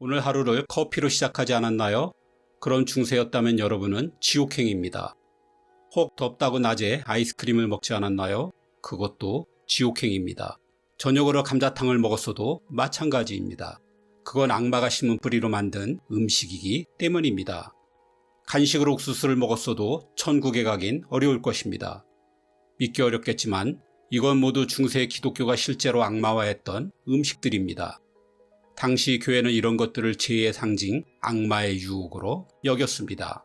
오늘 하루를 커피로 시작하지 않았나요? 그럼 중세였다면 여러분은 지옥행입니다. 혹 덥다고 낮에 아이스크림을 먹지 않았나요? 그것도 지옥행입니다. 저녁으로 감자탕을 먹었어도 마찬가지입니다. 그건 악마가 심은 뿌리로 만든 음식이기 때문입니다. 간식으로 옥수수를 먹었어도 천국에 가긴 어려울 것입니다. 믿기 어렵겠지만 이건 모두 중세 기독교가 실제로 악마화했던 음식들입니다. 당시 교회는 이런 것들을 죄의 상징, 악마의 유혹으로 여겼습니다.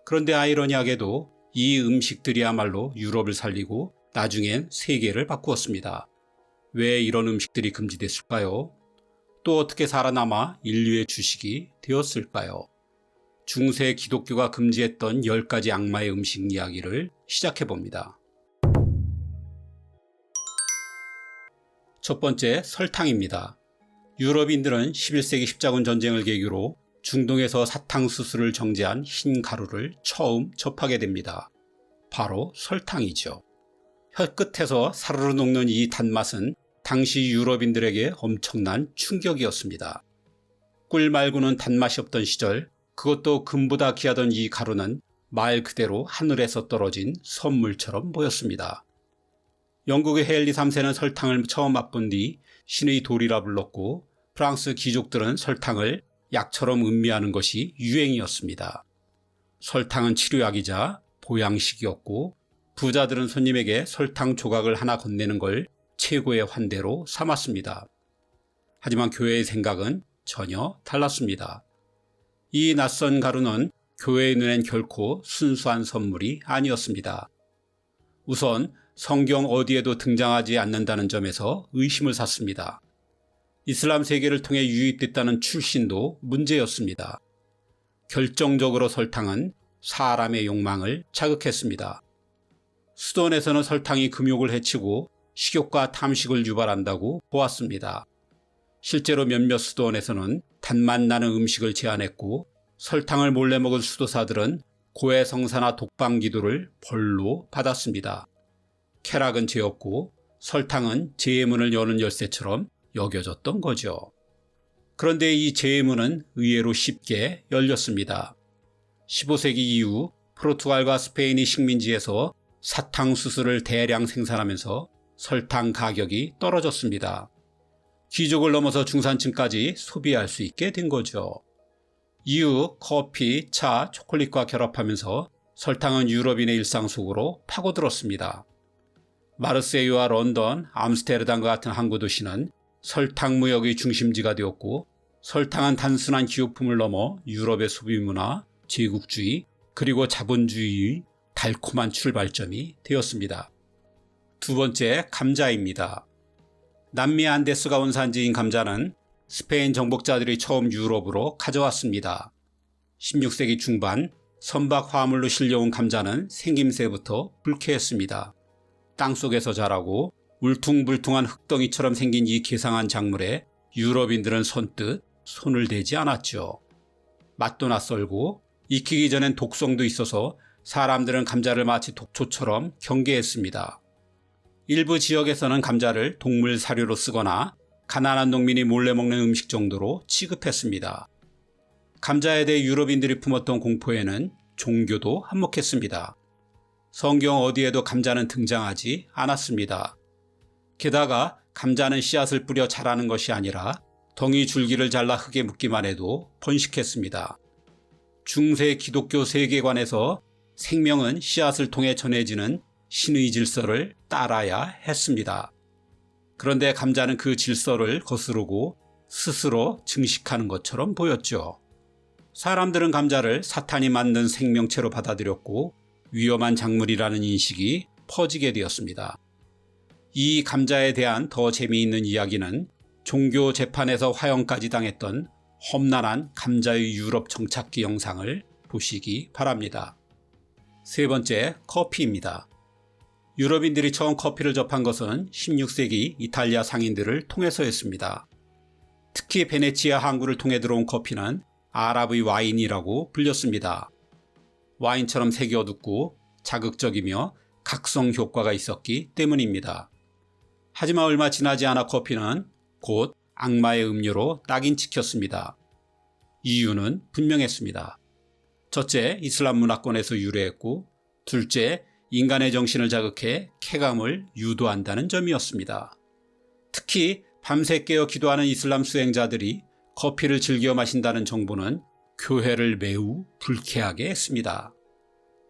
그런데 아이러니하게도 이 음식들이야말로 유럽을 살리고 나중엔 세계를 바꾸었습니다. 왜 이런 음식들이 금지됐을까요? 또 어떻게 살아남아 인류의 주식이 되었을까요? 중세 기독교가 금지했던 10가지 악마의 음식 이야기를 시작해봅니다. 첫 번째, 설탕입니다. 유럽인들은 11세기 십자군 전쟁을 계기로 중동에서 사탕수수를 정제한 흰 가루를 처음 접하게 됩니다. 바로 설탕이죠. 혀끝에서 사르르 녹는 이 단맛은 당시 유럽인들에게 엄청난 충격이었습니다. 꿀 말고는 단맛이 없던 시절, 그것도 금보다 귀하던 이 가루는 말 그대로 하늘에서 떨어진 선물처럼 보였습니다. 영국의 헨리 3세는 설탕을 처음 맛본 뒤 신의 돌이라 불렀고, 프랑스 귀족들은 설탕을 약처럼 음미하는 것이 유행이었습니다. 설탕은 치료약이자 보양식이었고, 부자들은 손님에게 설탕 조각을 하나 건네는 걸 최고의 환대로 삼았습니다. 하지만 교회의 생각은 전혀 달랐습니다. 이 낯선 가루는 교회의 눈엔 결코 순수한 선물이 아니었습니다. 우선 성경 어디에도 등장하지 않는다는 점에서 의심을 샀습니다. 이슬람 세계를 통해 유입됐다는 출신도 문제였습니다. 결정적으로 설탕은 사람의 욕망을 자극했습니다. 수도원에서는 설탕이 금욕을 해치고 식욕과 탐식을 유발한다고 보았습니다. 실제로 몇몇 수도원에서는 단맛 나는 음식을 제한했고, 설탕을 몰래 먹은 수도사들은 고해성사나 독방기도를 벌로 받았습니다. 쾌락은 죄였고 설탕은 죄의 문을 여는 열쇠처럼 여겨졌던 거죠. 그런데 이 죄의 문은 의외로 쉽게 열렸습니다. 15세기 이후 포르투갈과 스페인이 식민지에서 사탕수수를 대량 생산하면서 설탕 가격이 떨어졌습니다. 귀족을 넘어서 중산층까지 소비할 수 있게 된 거죠. 이후 커피, 차, 초콜릿과 결합하면서 설탕은 유럽인의 일상 속으로 파고들었습니다. 마르세유와 런던, 암스테르담과 같은 항구 도시는 설탕 무역의 중심지가 되었고, 설탕은 단순한 기호품을 넘어 유럽의 소비문화, 제국주의, 그리고 자본주의의 달콤한 출발점이 되었습니다. 두 번째, 감자입니다. 남미 안데스가 원산지인 감자는 스페인 정복자들이 처음 유럽으로 가져왔습니다. 16세기 중반 선박 화물로 실려온 감자는 생김새부터 불쾌했습니다. 땅속에서 자라고 울퉁불퉁한 흙덩이처럼 생긴 이 괴상한 작물에 유럽인들은 선뜻 손을 대지 않았죠. 맛도 낯설고 익히기 전엔 독성도 있어서 사람들은 감자를 마치 독초처럼 경계했습니다. 일부 지역에서는 감자를 동물 사료로 쓰거나 가난한 농민이 몰래 먹는 음식 정도로 취급했습니다. 감자에 대해 유럽인들이 품었던 공포에는 종교도 한몫했습니다. 성경 어디에도 감자는 등장하지 않았습니다. 게다가 감자는 씨앗을 뿌려 자라는 것이 아니라 덩이 줄기를 잘라 흙에 묻기만 해도 번식했습니다. 중세 기독교 세계관에서 생명은 씨앗을 통해 전해지는 신의 질서를 따라야 했습니다. 그런데 감자는 그 질서를 거스르고 스스로 증식하는 것처럼 보였죠. 사람들은 감자를 사탄이 만든 생명체로 받아들였고 위험한 작물이라는 인식이 퍼지게 되었습니다. 이 감자에 대한 더 재미있는 이야기는 종교 재판에서 화형까지 당했던 험난한 감자의 유럽 정착기 영상을 보시기 바랍니다. 세 번째, 커피입니다. 유럽인들이 처음 커피를 접한 것은 16세기 이탈리아 상인들을 통해서였습니다. 특히 베네치아 항구를 통해 들어온 커피는 아랍의 와인이라고 불렸습니다. 와인처럼 색이 어둡고 자극적이며 각성 효과가 있었기 때문입니다. 하지만 얼마 지나지 않아 커피는 곧 악마의 음료로 낙인 찍혔습니다. 이유는 분명했습니다. 첫째, 이슬람 문화권에서 유래했고, 둘째, 인간의 정신을 자극해 쾌감을 유도한다는 점이었습니다. 특히 밤새 깨어 기도하는 이슬람 수행자들이 커피를 즐겨 마신다는 정보는 교회를 매우 불쾌하게 했습니다.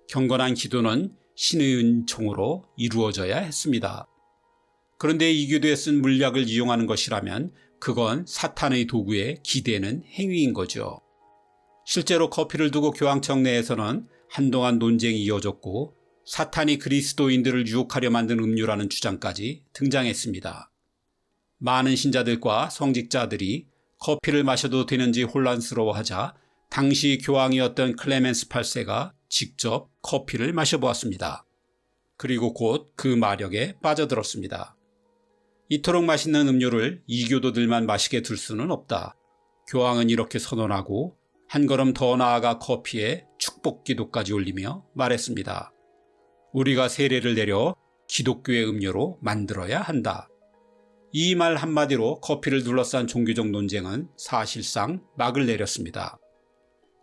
경건한 기도는 신의 은총으로 이루어져야 했습니다. 그런데 이 교도에 쓴 물약을 이용하는 것이라면 그건 사탄의 도구에 기대는 행위인 거죠. 실제로 커피를 두고 교황청 내에서는 한동안 논쟁이 이어졌고 사탄이 그리스도인들을 유혹하려 만든 음료라는 주장까지 등장했습니다. 많은 신자들과 성직자들이 커피를 마셔도 되는지 혼란스러워하자 당시 교황이었던 클레멘스 8세가 직접 커피를 마셔보았습니다. 그리고 곧 그 마력에 빠져들었습니다. 이토록 맛있는 음료를 이교도들만 마시게 둘 수는 없다. 교황은 이렇게 선언하고 한 걸음 더 나아가 커피에 축복 기도까지 올리며 말했습니다. 우리가 세례를 내려 기독교의 음료로 만들어야 한다. 이 말 한마디로 커피를 둘러싼 종교적 논쟁은 사실상 막을 내렸습니다.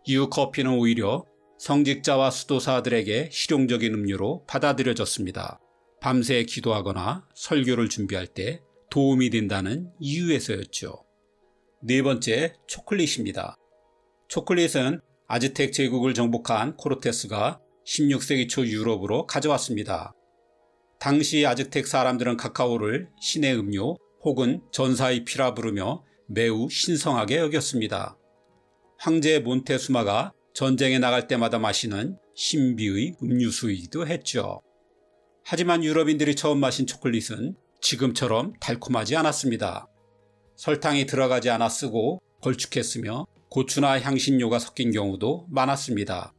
이후 커피는 오히려 성직자와 수도사들에게 실용적인 음료로 받아들여졌습니다. 밤새 기도하거나 설교를 준비할 때 도움이 된다는 이유에서였죠. 네 번째, 초콜릿입니다. 초콜릿은 아즈텍 제국을 정복한 코르테스가 16세기 초 유럽으로 가져왔습니다. 당시 아즈텍 사람들은 카카오를 신의 음료 혹은 전사의 피라 부르며 매우 신성하게 여겼습니다. 황제 몬테수마가 전쟁에 나갈 때마다 마시는 신비의 음료수이기도 했죠. 하지만 유럽인들이 처음 마신 초콜릿은 지금처럼 달콤하지 않았습니다. 설탕이 들어가지 않아 쓰고 걸쭉했으며 고추나 향신료가 섞인 경우도 많았습니다.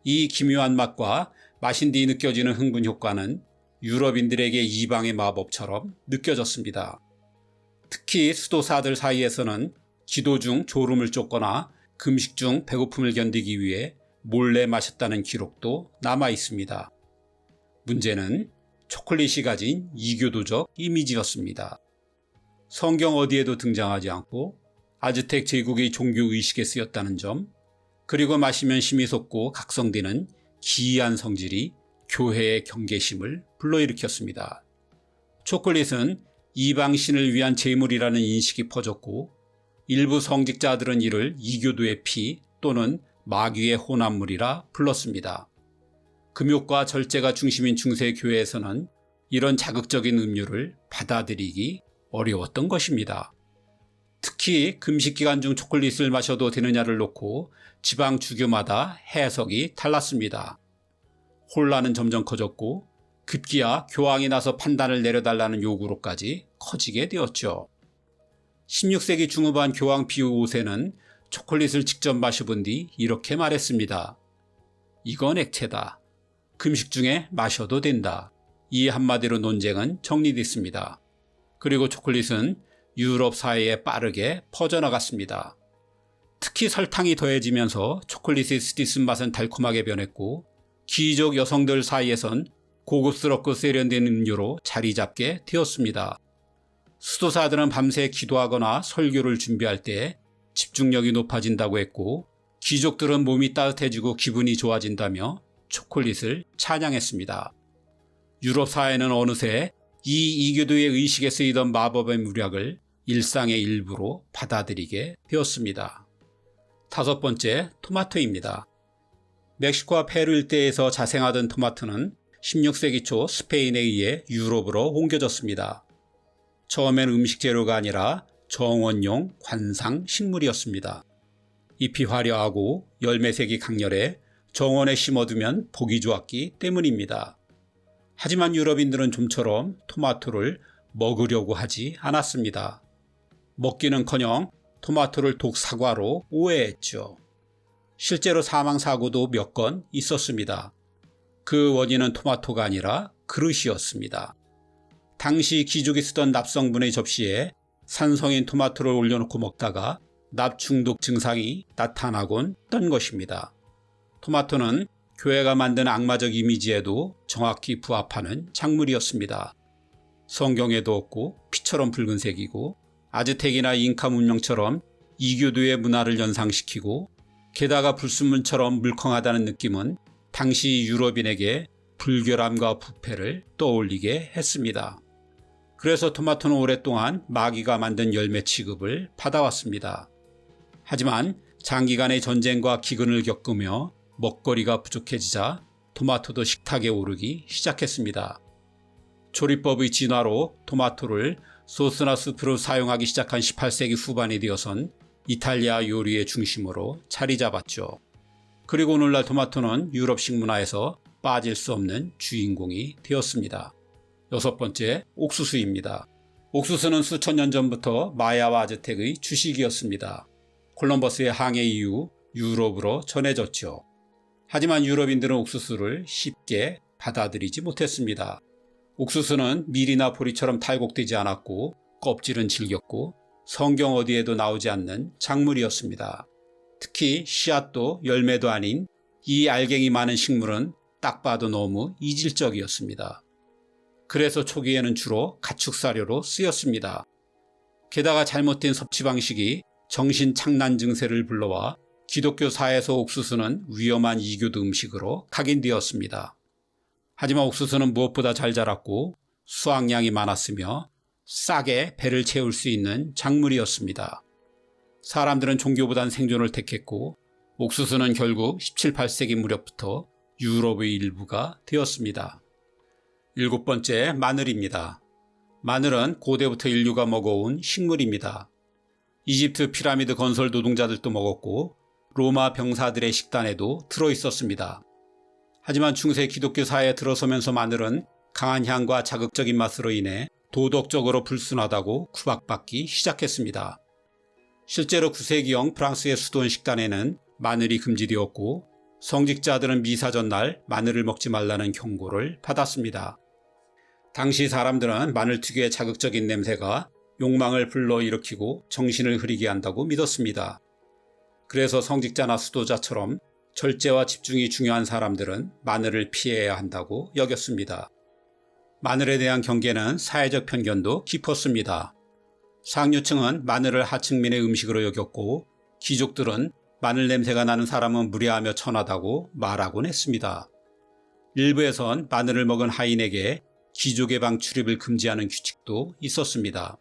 이 기묘한 맛과 마신 뒤 느껴지는 흥분 효과는 유럽인들에게 이방의 마법처럼 느껴졌습니다. 특히 수도사들 사이에서는 기도 중 졸음을 쫓거나 금식 중 배고픔을 견디기 위해 몰래 마셨다는 기록도 남아 있습니다. 문제는 초콜릿이 가진 이교도적 이미지였습니다. 성경 어디에도 등장하지 않고 아즈텍 제국의 종교의식에 쓰였다는 점, 그리고 마시면 심이 솟고 각성되는 기이한 성질이 교회의 경계심을 불러일으켰습니다. 초콜릿은 이방신을 위한 제물이라는 인식이 퍼졌고 일부 성직자들은 이를 이교도의 피 또는 마귀의 혼합물이라 불렀습니다. 금욕과 절제가 중심인 중세교회에서는 이런 자극적인 음료를 받아들이기 어려웠던 것입니다. 특히 금식기간 중 초콜릿을 마셔도 되느냐를 놓고 지방 주교마다 해석이 달랐습니다. 혼란은 점점 커졌고 급기야 교황이 나서 판단을 내려달라는 요구로까지 커지게 되었죠. 16세기 중후반 교황 피우 5세는 초콜릿을 직접 마셔본 뒤 이렇게 말했습니다. 이건 액체다. 금식 중에 마셔도 된다. 이 한마디로 논쟁은 정리됐습니다. 그리고 초콜릿은 유럽 사회에 빠르게 퍼져나갔습니다. 특히 설탕이 더해지면서 초콜릿의 스티슨 맛은 달콤하게 변했고 귀족 여성들 사이에선 고급스럽고 세련된 음료로 자리 잡게 되었습니다. 수도사들은 밤새 기도하거나 설교를 준비할 때 집중력이 높아진다고 했고 귀족들은 몸이 따뜻해지고 기분이 좋아진다며 초콜릿을 찬양했습니다. 유럽 사회는 어느새 이 이교도의 의식에 쓰이던 마법의 물약을 일상의 일부로 받아들이게 되었습니다. 다섯 번째, 토마토입니다. 멕시코와 페루 일대에서 자생하던 토마토는 16세기 초 스페인에 의해 유럽으로 옮겨졌습니다. 처음엔 음식 재료가 아니라 정원용 관상 식물이었습니다. 잎이 화려하고 열매색이 강렬해 정원에 심어두면 보기 좋았기 때문입니다. 하지만 유럽인들은 좀처럼 토마토를 먹으려고 하지 않았습니다. 먹기는커녕 토마토를 독사과로 오해했죠. 실제로 사망사고도 몇 건 있었습니다. 그 원인은 토마토가 아니라 그릇이었습니다. 당시 귀족이 쓰던 납성분의 접시에 산성인 토마토를 올려놓고 먹다가 납중독 증상이 나타나곤 했던 것입니다. 토마토는 교회가 만든 악마적 이미지에도 정확히 부합하는 작물이었습니다. 성경에도 없고 피처럼 붉은색이고 아즈텍이나 잉카 문명처럼 이교도의 문화를 연상시키고 게다가 불순물처럼 물컹하다는 느낌은 당시 유럽인에게 불결함과 부패를 떠올리게 했습니다. 그래서 토마토는 오랫동안 마귀가 만든 열매 취급을 받아왔습니다. 하지만 장기간의 전쟁과 기근을 겪으며 먹거리가 부족해지자 토마토도 식탁에 오르기 시작했습니다. 조리법의 진화로 토마토를 소스나 수프로 사용하기 시작한 18세기 후반이 되어선 이탈리아 요리의 중심으로 자리 잡았죠. 그리고 오늘날 토마토는 유럽 식문화에서 빠질 수 없는 주인공이 되었습니다. 6번째, 옥수수입니다. 옥수수는 수천 년 전부터 마야와 아즈텍의 주식이었습니다. 콜럼버스의 항해 이후 유럽으로 전해졌죠. 하지만 유럽인들은 옥수수를 쉽게 받아들이지 못했습니다. 옥수수는 밀이나 보리처럼 탈곡되지 않았고 껍질은 질겼고 성경 어디에도 나오지 않는 작물이었습니다. 특히 씨앗도 열매도 아닌 이 알갱이 많은 식물은 딱 봐도 너무 이질적이었습니다. 그래서 초기에는 주로 가축사료로 쓰였습니다. 게다가 잘못된 섭취 방식이 정신착란 증세를 불러와 기독교사에서 옥수수는 위험한 이교도 음식으로 각인되었습니다. 하지만 옥수수는 무엇보다 잘 자랐고 수확량이 많았으며 싸게 배를 채울 수 있는 작물이었습니다. 사람들은 종교보단 생존을 택했고 옥수수는 결국 17, 8세기 무렵부터 유럽의 일부가 되었습니다. 7번째, 마늘입니다. 마늘은 고대부터 인류가 먹어온 식물입니다. 이집트 피라미드 건설 노동자들도 먹었고 로마 병사들의 식단에도 들어있었습니다. 하지만 중세 기독교 사회에 들어서면서 마늘은 강한 향과 자극적인 맛으로 인해 도덕적으로 불순하다고 구박받기 시작했습니다. 실제로 9세기형 프랑스의 수도원 식단에는 마늘이 금지되었고 성직자들은 미사 전날 마늘을 먹지 말라는 경고를 받았습니다. 당시 사람들은 마늘 특유의 자극적인 냄새가 욕망을 불러일으키고 정신을 흐리게 한다고 믿었습니다. 그래서 성직자나 수도자처럼 절제와 집중이 중요한 사람들은 마늘을 피해야 한다고 여겼습니다. 마늘에 대한 경계는 사회적 편견도 깊었습니다. 상류층은 마늘을 하층민의 음식으로 여겼고 귀족들은 마늘 냄새가 나는 사람은 무례하며 천하다고 말하곤 했습니다. 일부에선 마늘을 먹은 하인에게 귀족의 방 출입을 금지하는 규칙도 있었습니다.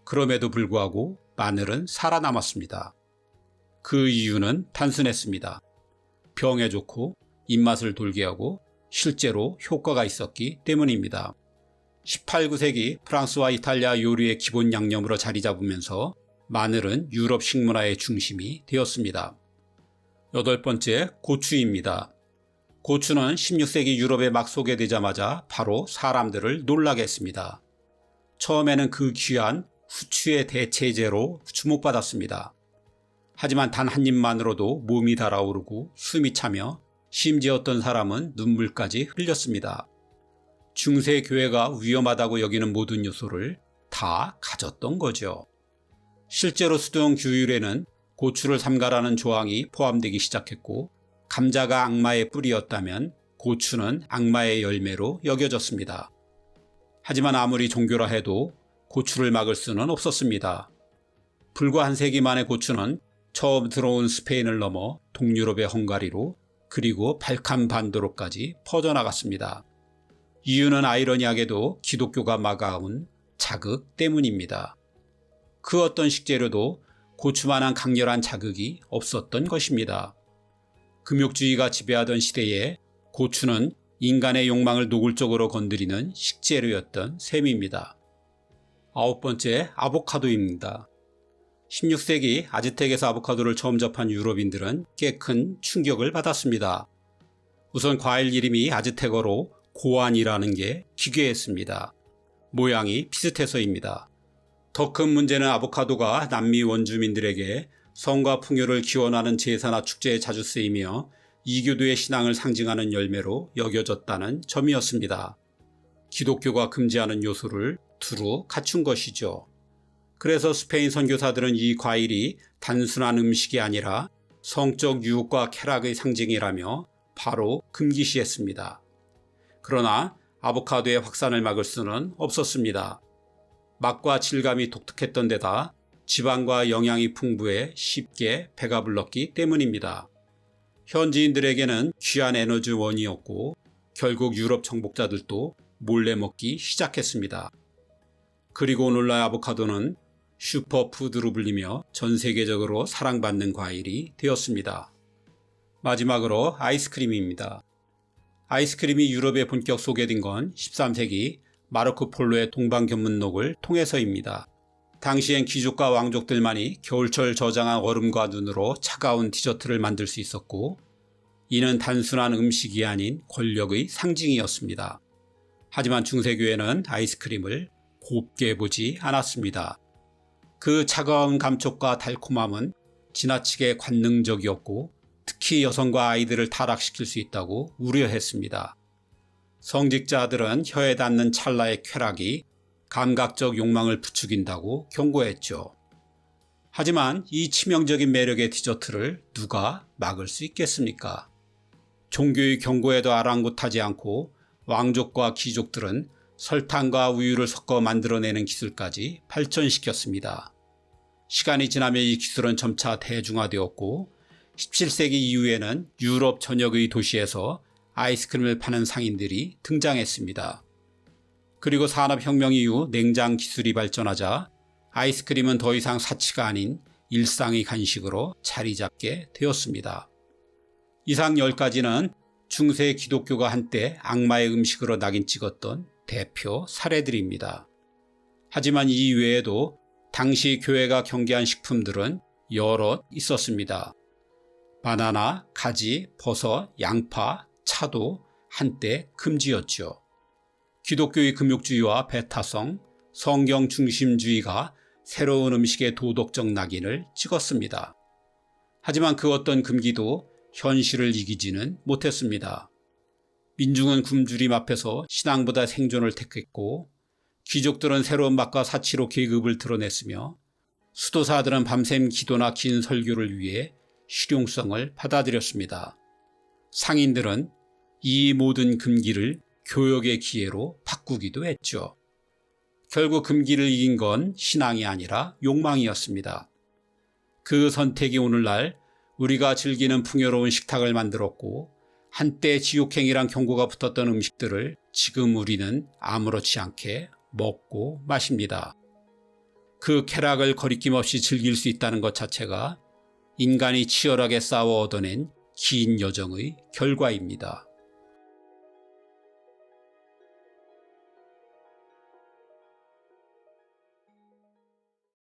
그럼에도 불구하고 마늘은 살아남았습니다. 그 이유는 단순했습니다. 병에 좋고 입맛을 돌게 하고 실제로 효과가 있었기 때문입니다. 18, 9세기 프랑스와 이탈리아 요리의 기본 양념으로 자리 잡으면서 마늘은 유럽 식문화의 중심이 되었습니다. 8번째, 고추입니다. 고추는 16세기 유럽에 막 소개되자마자 바로 사람들을 놀라게 했습니다. 처음에는 그 귀한 후추의 대체제로 주목받았습니다. 하지만 단 한 입만으로도 몸이 달아오르고 숨이 차며 심지어 어떤 사람은 눈물까지 흘렸습니다. 중세 교회가 위험하다고 여기는 모든 요소를 다 가졌던 거죠. 실제로 수도원 규율에는 고추를 삼가라는 조항이 포함되기 시작했고 감자가 악마의 뿌리였다면 고추는 악마의 열매로 여겨졌습니다. 하지만 아무리 종교라 해도 고추를 막을 수는 없었습니다. 불과 한 세기 만에 고추는 처음 들어온 스페인을 넘어 동유럽의 헝가리로 그리고 발칸 반도로까지 퍼져나갔습니다. 이유는 아이러니하게도 기독교가 막아온 자극 때문입니다. 그 어떤 식재료도 고추만한 강렬한 자극이 없었던 것입니다. 금욕주의가 지배하던 시대에 고추는 인간의 욕망을 노골적으로 건드리는 식재료였던 셈입니다. 9번째, 아보카도입니다. 16세기 아즈텍에서 아보카도를 처음 접한 유럽인들은 꽤 큰 충격을 받았습니다. 우선 과일 이름이 아즈텍어로 고안이라는 게 기괴했습니다. 모양이 비슷해서입니다. 더 큰 문제는 아보카도가 남미 원주민들에게 성과 풍요를 기원하는 제사나 축제에 자주 쓰이며 이교도의 신앙을 상징하는 열매로 여겨졌다는 점이었습니다. 기독교가 금지하는 요소를 두루 갖춘 것이죠. 그래서 스페인 선교사들은 이 과일이 단순한 음식이 아니라 성적 유혹과 쾌락의 상징이라며 바로 금기시했습니다. 그러나 아보카도의 확산을 막을 수는 없었습니다. 맛과 질감이 독특했던 데다 지방과 영양이 풍부해 쉽게 배가 불렀기 때문입니다. 현지인들에게는 귀한 에너지원이었고 결국 유럽 정복자들도 몰래 먹기 시작했습니다. 그리고 오늘날 아보카도는 슈퍼푸드로 불리며 전 세계적으로 사랑받는 과일이 되었습니다. 마지막으로 아이스크림입니다. 아이스크림이 유럽에 본격 소개된 건 13세기 마르코 폴로의 동방견문록을 통해서입니다. 당시엔 귀족과 왕족들만이 겨울철 저장한 얼음과 눈으로 차가운 디저트를 만들 수 있었고 이는 단순한 음식이 아닌 권력의 상징이었습니다. 하지만 중세교회는 아이스크림을 곱게 보지 않았습니다. 그 차가운 감촉과 달콤함은 지나치게 관능적이었고 특히 여성과 아이들을 타락시킬 수 있다고 우려했습니다. 성직자들은 혀에 닿는 찰나의 쾌락이 감각적 욕망을 부추긴다고 경고했죠. 하지만 이 치명적인 매력의 디저트를 누가 막을 수 있겠습니까? 종교의 경고에도 아랑곳하지 않고 왕족과 귀족들은 설탕과 우유를 섞어 만들어내는 기술까지 발전시켰습니다. 시간이 지나며 이 기술은 점차 대중화되었고 17세기 이후에는 유럽 전역의 도시에서 아이스크림을 파는 상인들이 등장했습니다. 그리고 산업혁명 이후 냉장 기술이 발전하자 아이스크림은 더 이상 사치가 아닌 일상의 간식으로 자리 잡게 되었습니다. 이상 10가지는 중세 기독교가 한때 악마의 음식으로 낙인 찍었던 대표 사례들입니다. 하지만 이 외에도 당시 교회가 경계한 식품들은 여럿 있었습니다. 바나나, 가지, 버섯, 양파, 차도 한때 금지였죠. 기독교의 금욕주의와 배타성, 성경 중심주의가 새로운 음식의 도덕적 낙인을 찍었습니다. 하지만 그 어떤 금기도 현실을 이기지는 못했습니다. 민중은 굶주림 앞에서 신앙보다 생존을 택했고 귀족들은 새로운 맛과 사치로 계급을 드러냈으며 수도사들은 밤샘 기도나 긴 설교를 위해 실용성을 받아들였습니다. 상인들은 이 모든 금기를 교역의 기회로 바꾸기도 했죠. 결국 금기를 이긴 건 신앙이 아니라 욕망이었습니다. 그 선택이 오늘날 우리가 즐기는 풍요로운 식탁을 만들었고 한때 지옥행이란 경고가 붙었던 음식들을 지금 우리는 아무렇지 않게 먹고 마십니다. 그 쾌락을 거리낌 없이 즐길 수 있다는 것 자체가 인간이 치열하게 싸워 얻어낸 긴 여정의 결과입니다.